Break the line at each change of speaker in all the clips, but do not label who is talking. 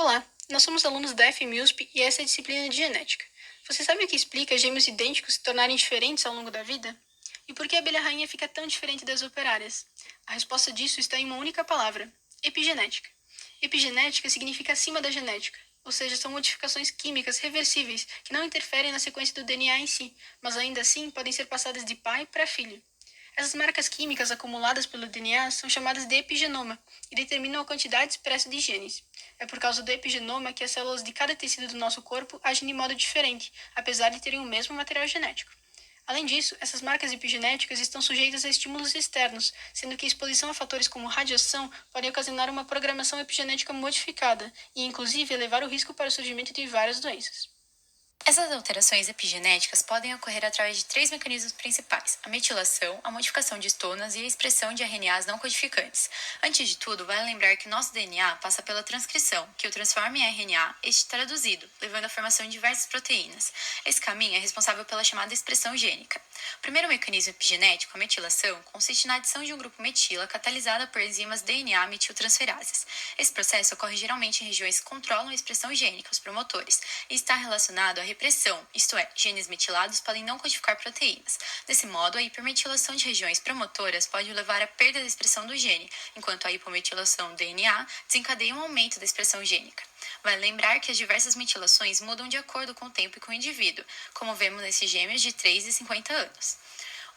Olá, nós somos alunos da FMUSP e essa é a disciplina de genética. Você sabe o que explica gêmeos idênticos se tornarem diferentes ao longo da vida? E por que a abelha rainha fica tão diferente das operárias? A resposta disso está em uma única palavra: epigenética. Epigenética significa acima da genética, ou seja, são modificações químicas reversíveis que não interferem na sequência do DNA em si, mas ainda assim podem ser passadas de pai para filho. Essas marcas químicas acumuladas pelo DNA são chamadas de epigenoma e determinam a quantidade expressa de genes. É por causa do epigenoma que as células de cada tecido do nosso corpo agem de modo diferente, apesar de terem o mesmo material genético. Além disso, essas marcas epigenéticas estão sujeitas a estímulos externos, sendo que a exposição a fatores como radiação pode ocasionar uma programação epigenética modificada e, inclusive, elevar o risco para o surgimento de várias doenças.
Essas alterações epigenéticas podem ocorrer através de três mecanismos principais: a metilação, a modificação de estonas e a expressão de RNAs não codificantes. Antes de tudo, vale lembrar que nosso DNA passa pela transcrição, que o transforma em RNA, este traduzido, levando à formação de diversas proteínas. Esse caminho é responsável pela chamada expressão gênica. O primeiro mecanismo epigenético, a metilação, consiste na adição de um grupo metila catalisada por enzimas DNA metiltransferases. Esse processo ocorre geralmente em regiões que controlam a expressão gênica, os promotores, e está relacionado à repressão, isto é, genes metilados podem não codificar proteínas. Desse modo, a hipermetilação de regiões promotoras pode levar à perda da expressão do gene, enquanto a hipometilação do DNA desencadeia um aumento da expressão gênica. Vale lembrar que as diversas metilações mudam de acordo com o tempo e com o indivíduo, como vemos nesses gêmeos de 3 e 50 anos.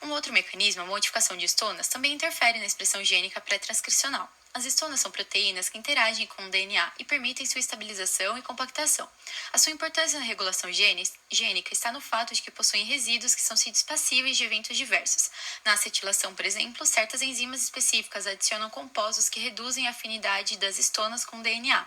Um outro mecanismo, a modificação de estonas, também interfere na expressão gênica pré-transcricional. As estonas são proteínas que interagem com o DNA e permitem sua estabilização e compactação. A sua importância na regulação gênica está no fato de que possuem resíduos que são sítios passíveis de eventos diversos. Na acetilação, por exemplo, certas enzimas específicas adicionam compostos que reduzem a afinidade das estonas com o DNA.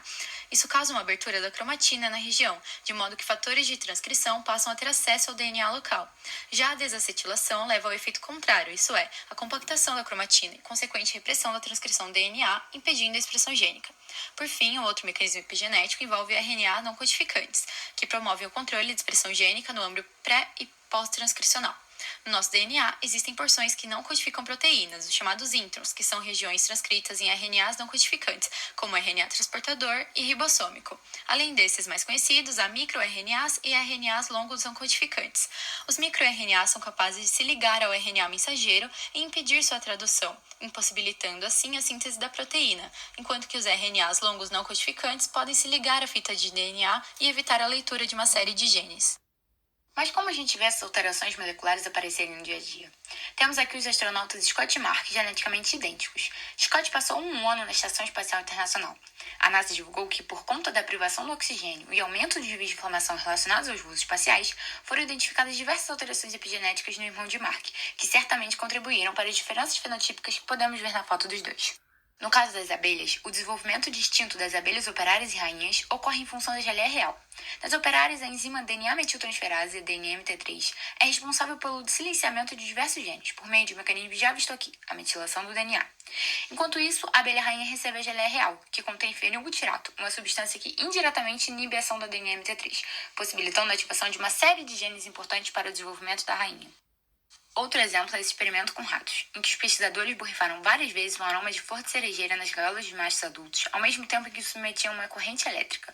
Isso causa uma abertura da cromatina na região, de modo que fatores de transcrição passam a ter acesso ao DNA local. Já a desacetilação leva ao efeito contrário, isso é, a compactação da cromatina e consequente repressão da transcrição do DNA, impedindo a expressão gênica. Por fim, o outro mecanismo epigenético envolve RNA não codificantes, que promovem o controle de expressão gênica no âmbito pré- e pós-transcricional. No nosso DNA, existem porções que não codificam proteínas, os chamados introns, que são regiões transcritas em RNAs não codificantes, como RNA transportador e ribossômico. Além desses mais conhecidos, há microRNAs e RNAs longos não codificantes. Os microRNAs são capazes de se ligar ao RNA mensageiro e impedir sua tradução, impossibilitando assim a síntese da proteína, enquanto que os RNAs longos não codificantes podem se ligar à fita de DNA e evitar a leitura de uma série de genes.
Mas como a gente vê essas alterações moleculares aparecerem no dia a dia? Temos aqui os astronautas Scott e Mark, geneticamente idênticos. Scott passou um ano na Estação Espacial Internacional. A NASA divulgou que, por conta da privação do oxigênio e aumento dos níveis de inflamação relacionados aos voos espaciais, foram identificadas diversas alterações epigenéticas no irmão de Mark, que certamente contribuíram para as diferenças fenotípicas que podemos ver na foto dos dois. No caso das abelhas, o desenvolvimento distinto das abelhas operárias e rainhas ocorre em função da geleia real. Nas operárias, a enzima DNA-metiltransferase, DNMT3, é responsável pelo silenciamento de diversos genes, por meio de um mecanismo já visto aqui, a metilação do DNA. Enquanto isso, a abelha rainha recebe a geleia real, que contém fenilbutirato, uma substância que indiretamente inibe a ação da DNMT3, possibilitando a ativação de uma série de genes importantes para o desenvolvimento da rainha. Outro exemplo é esse experimento com ratos, em que os pesquisadores borrifaram várias vezes um aroma de flor de cerejeira nas gaiolas de machos adultos, ao mesmo tempo em que submetiam uma corrente elétrica.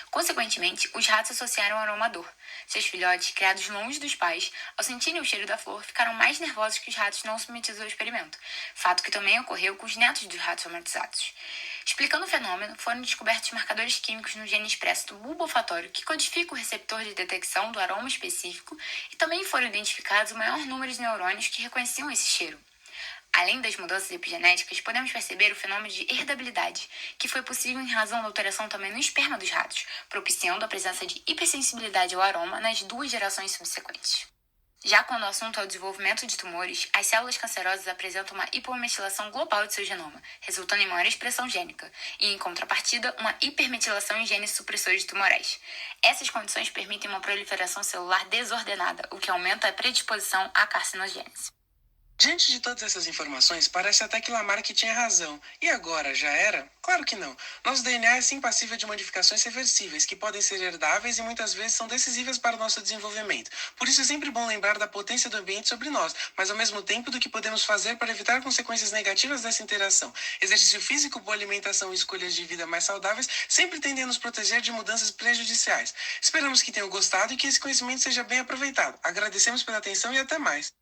Consequentemente, os ratos associaram o aroma à dor. Seus filhotes, criados longe dos pais, ao sentirem o cheiro da flor, ficaram mais nervosos que os ratos não submetidos ao experimento, fato que também ocorreu com os netos dos ratos traumatizados. Explicando o fenômeno, foram descobertos marcadores químicos no gene expresso do bulbo olfatório, que codifica o receptor de detecção do aroma específico, e também foram identificados o maior número de neurônios que reconheciam esse cheiro. Além das mudanças epigenéticas, podemos perceber o fenômeno de herdabilidade, que foi possível em razão da alteração também no esperma dos ratos, propiciando a presença de hipersensibilidade ao aroma nas 2 gerações subsequentes. Já quando o assunto é o desenvolvimento de tumores, as células cancerosas apresentam uma hipometilação global de seu genoma, resultando em maior expressão gênica, e, em contrapartida, uma hipermetilação em genes supressores tumorais. Essas condições permitem uma proliferação celular desordenada, o que aumenta a predisposição à carcinogênese.
Diante de todas essas informações, parece até que Lamarck tinha razão. E agora, já era? Claro que não. Nosso DNA é sim passível de modificações reversíveis, que podem ser herdáveis e muitas vezes são decisivas para o nosso desenvolvimento. Por isso é sempre bom lembrar da potência do ambiente sobre nós, mas ao mesmo tempo do que podemos fazer para evitar consequências negativas dessa interação. Exercício físico, boa alimentação e escolhas de vida mais saudáveis sempre tendem a nos proteger de mudanças prejudiciais. Esperamos que tenham gostado e que esse conhecimento seja bem aproveitado. Agradecemos pela atenção e até mais.